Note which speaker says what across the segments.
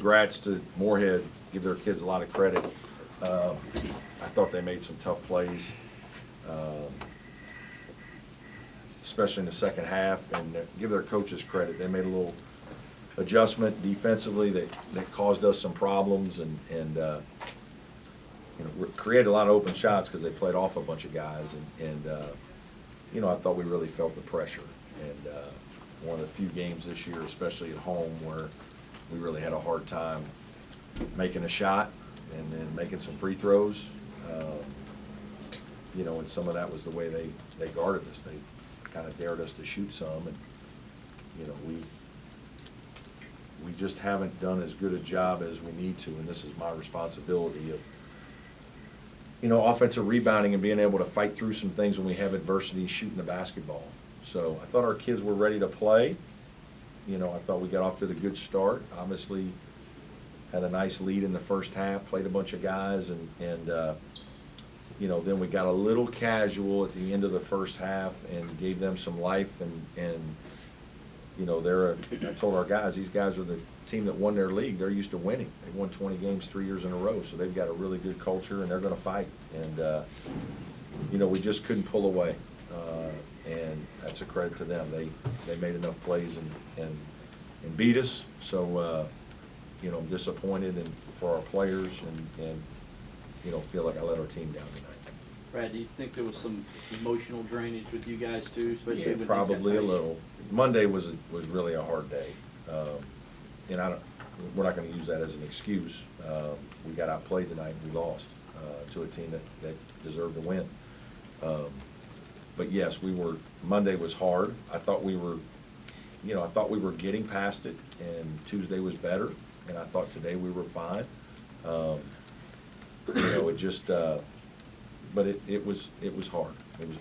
Speaker 1: congrats to Morehead. Give their kids a lot of credit. I thought they made some tough plays, especially in the second half, and give their coaches credit. They made a little adjustment defensively that caused us some problems, and you know, created a lot of open shots because they played off a bunch of guys, and you know, I thought we really felt the pressure, and one of the few games this year, especially at home, where we really had a hard time making a shot and then making some free throws. You know, and some of that was the way they guarded us. They kind of dared us to shoot some, and you know, we just haven't done as good a job as we need to, and this is my responsibility of, you know, offensive rebounding and being able to fight through some things when we have adversity shooting the basketball. So I thought our kids were ready to play. You know, I thought we got off to the good start. Obviously had a nice lead in the first half, played a bunch of guys, and you know, then we got a little casual at the end of the first half and gave them some life, and you know, I told our guys, these guys are the team that won their league. They're used to winning. They've won 20 games 3 years in a row, so they've got a really good culture, and they're going to fight. And you know, we just couldn't pull away, and that's a credit to them. They made enough plays and beat us. So you know, I'm disappointed for our players, and you know, feel like I let our team down tonight.
Speaker 2: Brad, do you think there was some emotional drainage with you guys too, especially
Speaker 1: Yeah,
Speaker 2: with
Speaker 1: probably a little. Monday was really a hard day, and we're not going to use that as an excuse. We got outplayed tonight and we lost to a team that deserved to win. But yes, Monday was hard. I thought we were getting past it, and Tuesday was better, and I thought today we were fine. You know, it just, but it was hard.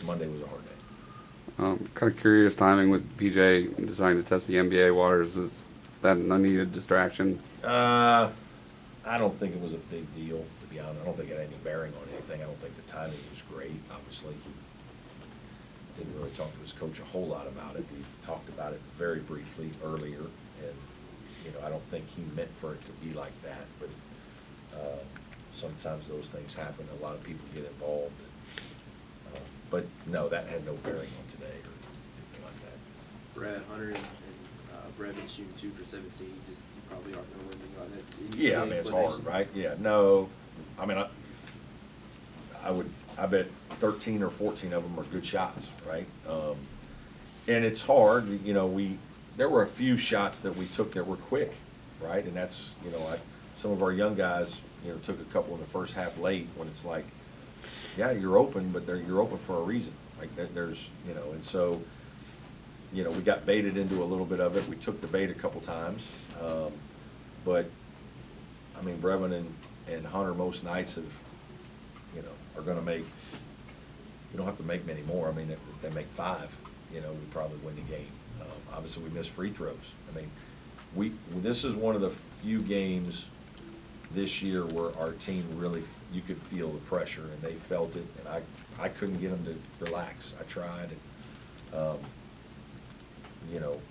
Speaker 1: Monday was a hard day.
Speaker 3: Kind of curious timing with PJ deciding to test the NBA waters. Is that an unneeded distraction?
Speaker 1: I don't think it was a big deal, to be honest. I don't think it had any bearing on anything. I don't think the timing was great. Obviously, he didn't really talk to his coach a whole lot about it. We've talked about it very briefly earlier, and you know, I don't think he meant for it to be like that. But sometimes those things happen. A lot of people get involved. But no, that had no bearing on today or anything like that.
Speaker 4: Brad, Hunter and Brevin shooting 2 for 17. You probably aren't going to win anything like that.
Speaker 1: Yeah, I mean, it's hard, right? Yeah, no, I mean, I bet 13 or 14 of them are good shots, right? And it's hard, you know, there were a few shots that we took that were quick, right? And that's, you know, some of our young guys, you know, took a couple in the first half late when it's like, yeah, you're open, but you're open for a reason. Like there's, you know, and so, you know, we got baited into a little bit of it. We took the bait a couple times, but I mean, Brevin and Hunter most nights you know, are going to make. You don't have to make many more. I mean, if they make 5, you know, we probably win the game. Obviously, we missed free throws. I mean, this is one of the few games this year where our team really, you could feel the pressure, and they felt it, and I couldn't get them to relax. I tried, and you know,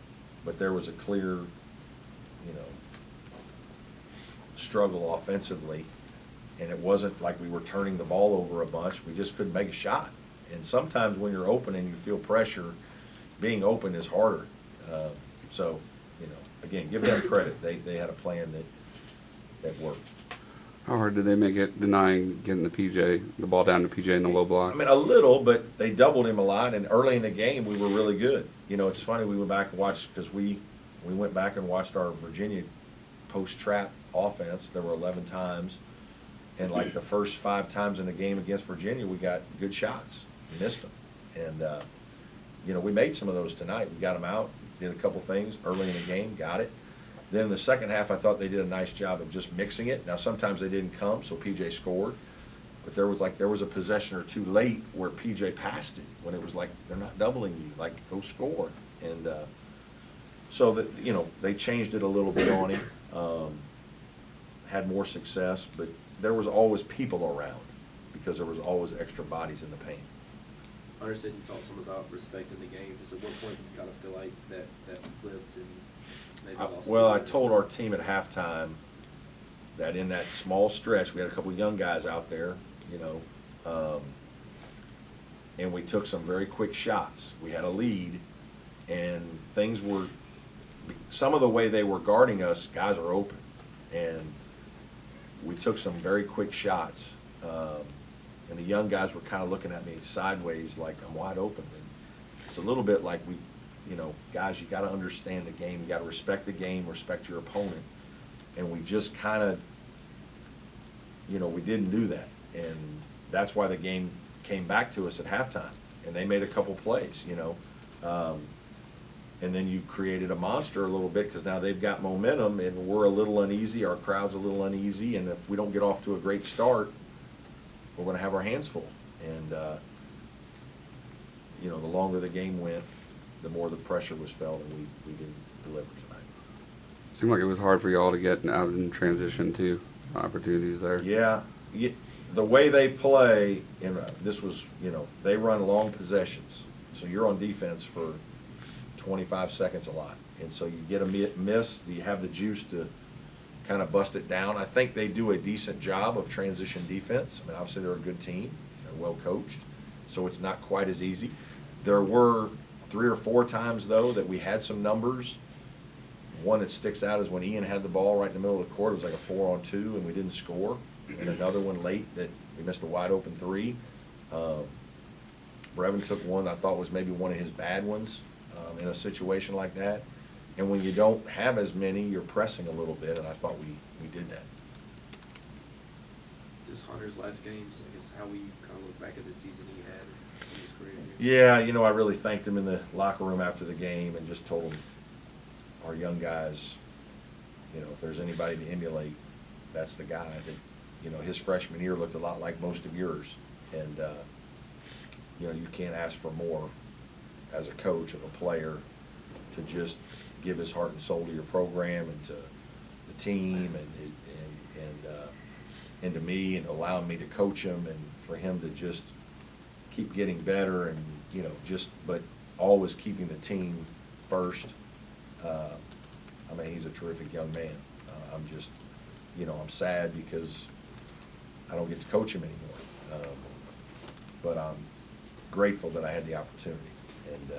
Speaker 1: but there was a clear, you know, struggle offensively, and it wasn't like we were turning the ball over a bunch. We just couldn't make a shot, and sometimes when you're open and you feel pressure, being open is harder. So, you know, again, give them credit. They had a plan that worked.
Speaker 3: How hard did they make it denying getting the ball down to PJ in the low block?
Speaker 1: I mean, a little, but they doubled him a lot, and early in the game we were really good. You know, it's funny, we went back and watched, because we went back and watched our Virginia post-trap offense. There were 11 times, and like the first 5 times in the game against Virginia, we got good shots. We missed them. And, you know, we made some of those tonight. We got them out, did a couple things early in the game, got it. Then in the second half, I thought they did a nice job of just mixing it. Now, sometimes they didn't come, so PJ scored. But there was a possession or two late where PJ passed it when it was like, they're not doubling you, like, go score. And so that, you know, they changed it a little bit on him, had more success, but there was always people around because there was always extra bodies in the paint.
Speaker 4: I understand you talked some about respecting the game. Is at what point did you kind of feel like that flipped and maybe lost?
Speaker 1: Well, I told our team at halftime, that in that small stretch, we had a couple young guys out there, you know, and we took some very quick shots. We had a lead, and things were, some of the way they were guarding us, guys are open, and we took some very quick shots. And the young guys were kind of looking at me sideways like I'm wide open. And it's a little bit like you know, guys, you got to understand the game. You got to respect the game, respect your opponent. And we just kind of, you know, we didn't do that. And that's why the game came back to us at halftime. And they made a couple plays, you know. And then you created a monster a little bit because now they've got momentum and we're a little uneasy. Our crowd's a little uneasy. And if we don't get off to a great start, we're going to have our hands full. And, you know, the longer the game went, the more the pressure was felt, and we didn't deliver tonight.
Speaker 3: Seemed like it was hard for y'all to get out in transition too, opportunities there.
Speaker 1: Yeah, the way they play, and this was, you know, they run long possessions. So you're on defense for 25 seconds a lot. And so you get a miss, you have the juice to kind of bust it down. I think they do a decent job of transition defense. I mean, obviously they're a good team. They're well coached, so it's not quite as easy. There were 3 or 4 times, though, that we had some numbers. One that sticks out is when Ian had the ball right in the middle of the court. It was like a 4-on-2, and we didn't score. And another one late that we missed a wide-open 3. Brevin took one I thought was maybe one of his bad ones in a situation like that. And when you don't have as many, you're pressing a little bit, and I thought we did that.
Speaker 4: Just Hunter's last games, I guess how we kind of look back at the season he had in his career here.
Speaker 1: Yeah, you know, I really thanked him in the locker room after the game and just told him, our young guys, you know, if there's anybody to emulate, that's the guy. That, you know, his freshman year looked a lot like most of yours. And, you know, you can't ask for more as a coach of a player to just give his heart and soul to your program and to the team and to me, and allowing me to coach him, and for him to just keep getting better, and, you know, just, but always keeping the team first. I mean, he's a terrific young man. I'm just, you know, I'm sad because I don't get to coach him anymore. But I'm grateful that I had the opportunity. And,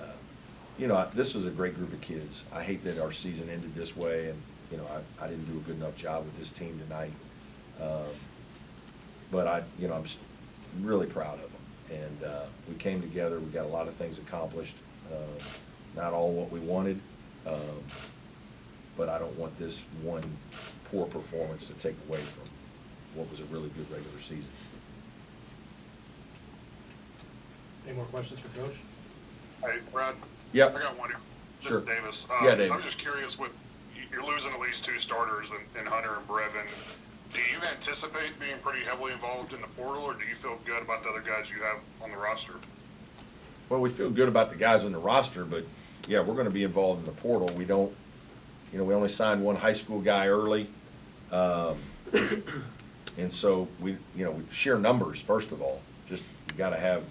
Speaker 1: you know, this was a great group of kids. I hate that our season ended this way, and, you know, I didn't do a good enough job with this team tonight. But you know, I'm really proud of them. And we came together. We got a lot of things accomplished. Not all what we wanted, but I don't want this one poor performance to take away from what was a really good regular season.
Speaker 5: Any more questions for Coach?
Speaker 6: Hey, Brad.
Speaker 1: Yep.
Speaker 6: I got one here. This
Speaker 1: Sure.
Speaker 6: is Davis.
Speaker 1: Yeah, Davis.
Speaker 6: I'm just curious, with you're losing at least 2 starters in Hunter and Brevin. Do you anticipate being pretty heavily involved in the portal, or do you feel good about the other guys you have on the roster?
Speaker 1: Well, we feel good about the guys on the roster, but yeah, we're going to be involved in the portal. We don't, you know, we only signed one high school guy early, and so we share numbers first of all. Just you got to have,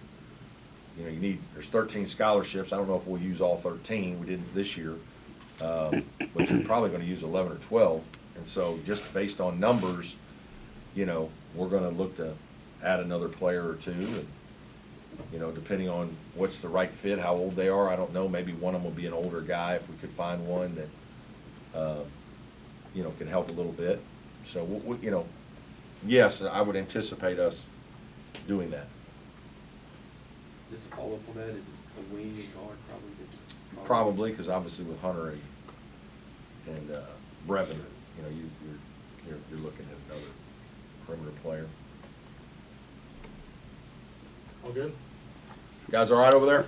Speaker 1: you know, there's 13 scholarships. I don't know if we'll use all 13. We didn't this year, but you're probably going to use 11 or 12. And so just based on numbers, you know, we're going to look to add another player or 2. And, you know, depending on what's the right fit, how old they are, I don't know. Maybe one of them will be an older guy if we could find one that, you know, can help a little bit. So, you know, yes, I would anticipate us doing that.
Speaker 4: Just to follow up on that, is it a wing and guard
Speaker 1: Probably, because obviously with Hunter and Brevin, you know, you're looking at another perimeter player.
Speaker 5: All good?
Speaker 1: Guys all right over there?